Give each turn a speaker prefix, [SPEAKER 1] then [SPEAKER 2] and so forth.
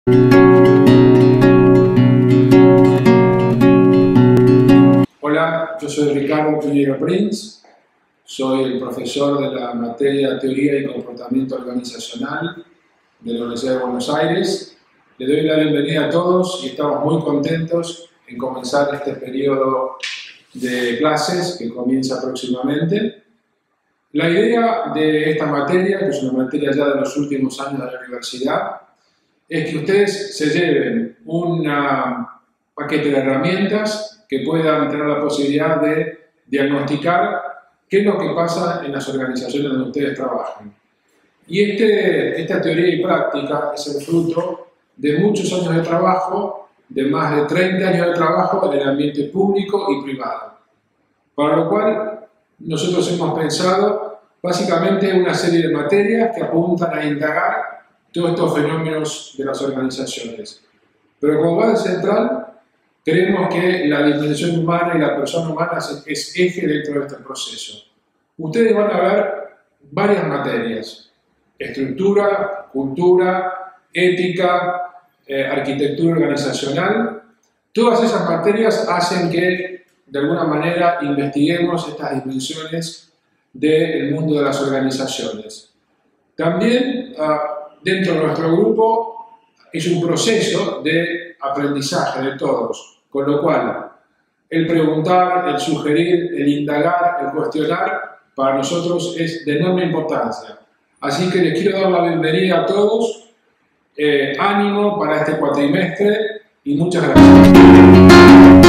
[SPEAKER 1] Hola, yo soy Ricardo Piñero Prince, soy el profesor de la materia Teoría y Comportamiento Organizacional de la Universidad de Buenos Aires. Le doy la bienvenida a todos y estamos muy contentos en comenzar este periodo de clases que comienza próximamente. La idea de esta materia, que es una materia ya de los últimos años de la universidad, es que ustedes se lleven un paquete de herramientas que puedan tener la posibilidad de diagnosticar qué es lo que pasa en las organizaciones donde ustedes trabajan. Y esta teoría y práctica es el fruto de muchos años de trabajo, de más de 30 años de trabajo en el ambiente público y privado. Para lo cual, nosotros hemos pensado básicamente una serie de materias que apuntan a indagar todos estos fenómenos de las organizaciones. Pero como base central, creemos que la dimensión humana y la persona humana es eje dentro de este proceso. Ustedes van a ver varias materias: estructura, cultura, ética, arquitectura organizacional. Todas esas materias hacen que, de alguna manera, investiguemos estas dimensiones del mundo de las organizaciones. También, dentro de nuestro grupo, es un proceso de aprendizaje de todos, con lo cual el preguntar, el sugerir, el indagar, el cuestionar, para nosotros es de enorme importancia. Así que les quiero dar la bienvenida a todos, ánimo para este cuatrimestre y muchas gracias.